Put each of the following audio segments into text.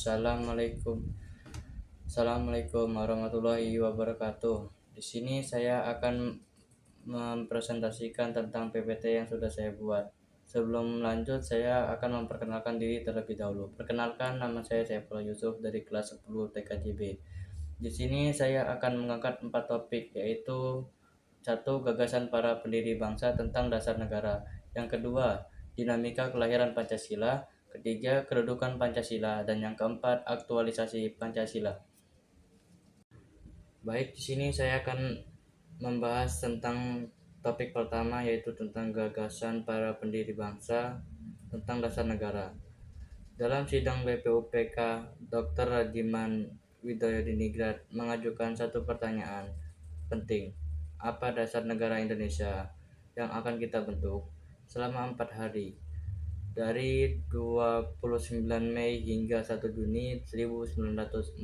Assalamualaikum. Assalamualaikum warahmatullahi wabarakatuh. Di sini saya akan mempresentasikan tentang PPT yang sudah saya buat. Sebelum lanjut, saya akan memperkenalkan diri terlebih dahulu. Perkenalkan, nama saya Saifullah Yusuf dari kelas 10 TKJB. Di sini saya akan mengangkat 4 topik, yaitu satu, gagasan para pendiri bangsa tentang dasar negara. Yang kedua, dinamika kelahiran Pancasila. Ketiga, kedudukan Pancasila. Dan yang keempat, aktualisasi Pancasila. Baik, di sini saya akan membahas tentang topik pertama, yaitu tentang gagasan para pendiri bangsa tentang dasar negara. Dalam sidang BPUPK, Dr. Rajiman Widoyodiningrat mengajukan satu pertanyaan penting. Apa dasar negara Indonesia yang akan kita bentuk selama 4 hari? Dari 29 Mei hingga 1 Juni 1945,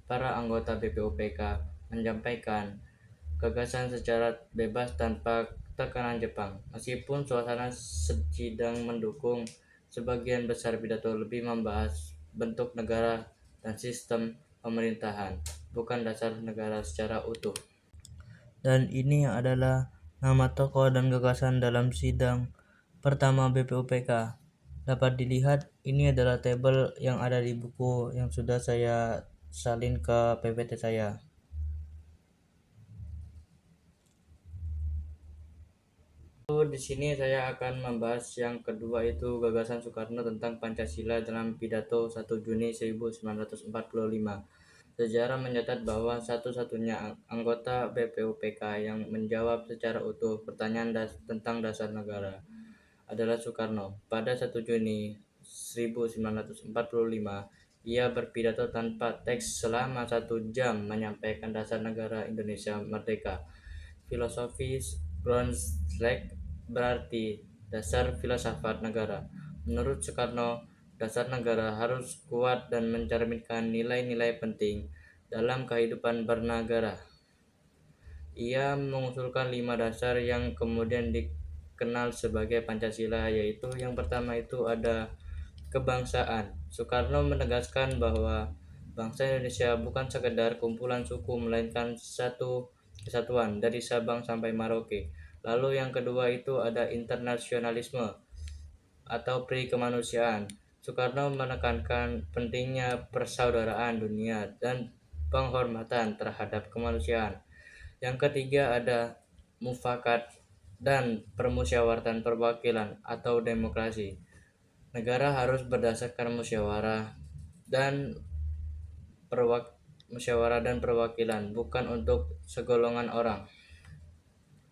para anggota BPUPK menyampaikan gagasan secara bebas tanpa tekanan Jepang. Meskipun suasana sidang mendukung, sebagian besar pidato lebih membahas bentuk negara dan sistem pemerintahan, bukan dasar negara secara utuh. Dan ini adalah nama tokoh dan gagasan dalam sidang pertama BPUPK. Dapat dilihat, ini adalah tabel yang ada di buku yang sudah saya salin ke PPT saya. Di sini saya akan membahas yang kedua, itu gagasan Soekarno tentang Pancasila dalam pidato 1 Juni 1945. Sejarah mencatat bahwa satu-satunya anggota BPUPK yang menjawab secara utuh pertanyaan tentang dasar negara adalah Soekarno. Pada 1 Juni 1945, ia berpidato tanpa teks selama 1 jam menyampaikan dasar negara Indonesia merdeka. Filosofis Grundslag berarti dasar filsafat negara. Menurut Soekarno, dasar negara harus kuat dan mencerminkan nilai-nilai penting dalam kehidupan bernegara. Ia mengusulkan 5 dasar yang kemudian dikenal sebagai Pancasila, yaitu yang pertama itu ada kebangsaan. Soekarno menegaskan bahwa bangsa Indonesia bukan sekedar kumpulan suku, melainkan satu kesatuan dari Sabang sampai Merauke. Lalu yang kedua itu ada internasionalisme atau pri-kemanusiaan. Soekarno menekankan pentingnya persaudaraan dunia dan penghormatan terhadap kemanusiaan. Yang ketiga ada mufakat dan permusyawaratan perwakilan atau demokrasi. Negara harus berdasarkan musyawarah dan perwakilan, bukan untuk segolongan orang.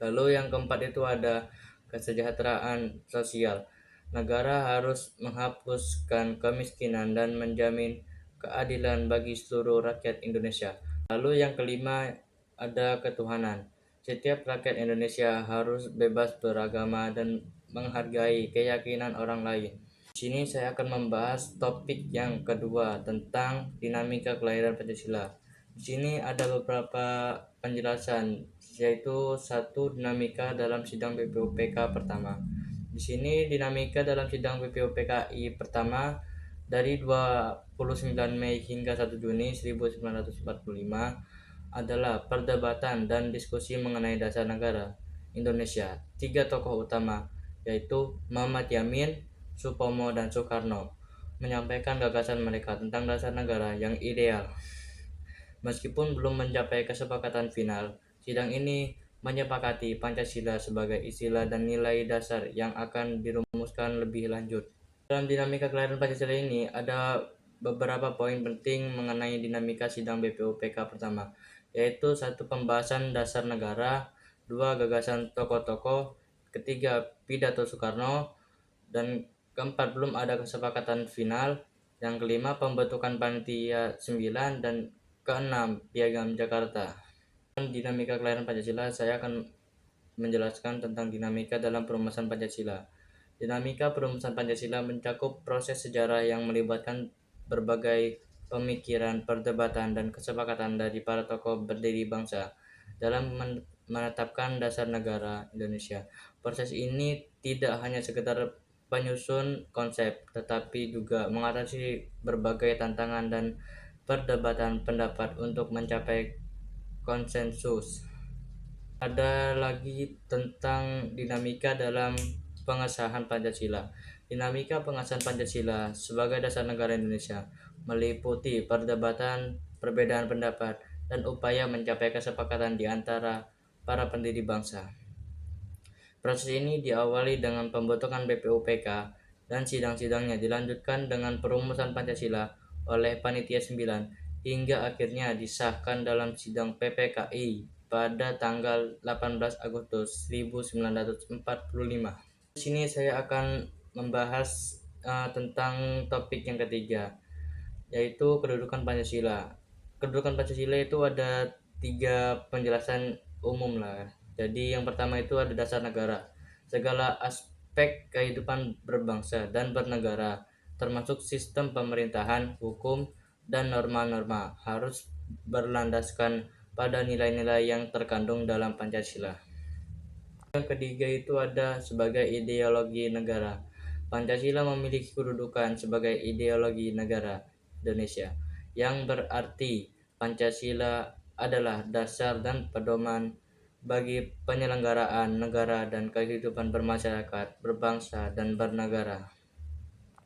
Lalu yang keempat itu ada kesejahteraan sosial. Negara harus menghapuskan kemiskinan dan menjamin keadilan bagi seluruh rakyat Indonesia. Lalu yang kelima ada ketuhanan. Setiap rakyat Indonesia harus bebas beragama dan menghargai keyakinan orang lain. Di sini saya akan membahas topik yang kedua tentang dinamika kelahiran Pancasila. Di sini ada beberapa penjelasan, yaitu satu, dinamika dalam sidang BPUPK pertama. Di sini dinamika dalam sidang BPUPKI pertama dari 29 Mei hingga 1 Juni 1945 adalah perdebatan dan diskusi mengenai dasar negara Indonesia. 3 tokoh utama, yaitu Muhammad Yamin, Supomo, dan Soekarno, menyampaikan gagasan mereka tentang dasar negara yang ideal. Meskipun belum mencapai kesepakatan final, sidang ini menyepakati Pancasila sebagai istilah dan nilai dasar yang akan dirumuskan lebih lanjut. Dalam dinamika kelahiran Pancasila ini ada beberapa poin penting mengenai dinamika sidang BPUPK pertama, yaitu satu, pembahasan dasar negara, dua, gagasan tokoh-tokoh, ketiga, pidato Soekarno, dan keempat, belum ada kesepakatan final, yang kelima, pembentukan panitia 9, dan keenam, Piagam Jakarta. Dalam dinamika kelahiran Pancasila, saya akan menjelaskan tentang dinamika dalam perumusan Pancasila. Dinamika perumusan Pancasila mencakup proses sejarah yang melibatkan berbagai pemikiran, perdebatan, dan kesepakatan dari para tokoh berdiri bangsa dalam menetapkan dasar negara Indonesia. Proses ini tidak hanya sekedar penyusun konsep, tetapi juga mengatasi berbagai tantangan dan perdebatan pendapat untuk mencapai konsensus. Ada lagi tentang dinamika dalam pengesahan Pancasila. Dinamika pengesahan Pancasila sebagai dasar negara Indonesia meliputi perdebatan, perbedaan pendapat, dan upaya mencapai kesepakatan di antara para pendiri bangsa. Proses ini diawali dengan pembentukan BPUPK dan sidang-sidangnya dilanjutkan dengan perumusan Pancasila oleh Panitia 9 hingga akhirnya disahkan dalam sidang PPKI pada tanggal 18 Agustus 1945. Di sini saya akan membahas tentang topik yang ketiga, yaitu kedudukan Pancasila. Kedudukan Pancasila itu ada 3 penjelasan umum lah. Jadi yang pertama itu ada dasar negara. Segala aspek kehidupan berbangsa dan bernegara, termasuk sistem pemerintahan, hukum, dan norma-norma, harus berlandaskan pada nilai-nilai yang terkandung dalam Pancasila. Yang ketiga itu ada sebagai ideologi negara. Pancasila memiliki kedudukan sebagai ideologi negara Indonesia, yang berarti Pancasila adalah dasar dan pedoman bagi penyelenggaraan negara dan kehidupan bermasyarakat, berbangsa, dan bernegara.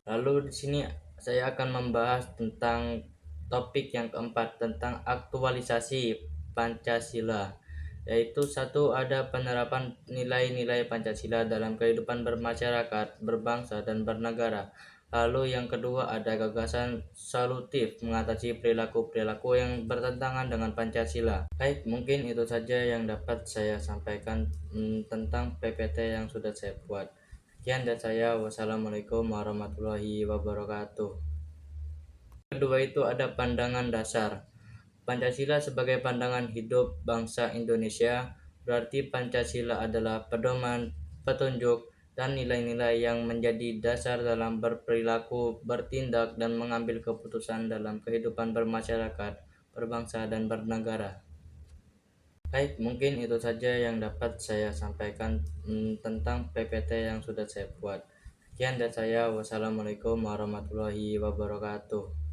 Lalu di sini saya akan membahas tentang topik yang keempat, tentang aktualisasi Pancasila, yaitu satu, ada penerapan nilai-nilai Pancasila dalam kehidupan bermasyarakat, berbangsa, dan bernegara. Lalu yang kedua ada gagasan solutif mengatasi perilaku-perilaku yang bertentangan dengan Pancasila. Baik, mungkin itu saja yang dapat saya sampaikan tentang PPT yang sudah saya buat. Sekian dari saya. Wassalamualaikum warahmatullahi wabarakatuh. Kedua itu ada pandangan dasar. Pancasila sebagai pandangan hidup bangsa Indonesia, berarti Pancasila adalah pedoman, petunjuk, dan nilai-nilai yang menjadi dasar dalam berperilaku, bertindak, dan mengambil keputusan dalam kehidupan bermasyarakat, berbangsa, dan bernegara. Baik, mungkin itu saja yang dapat saya sampaikan tentang PPT yang sudah saya buat. Sekian dari saya. Wassalamualaikum warahmatullahi wabarakatuh.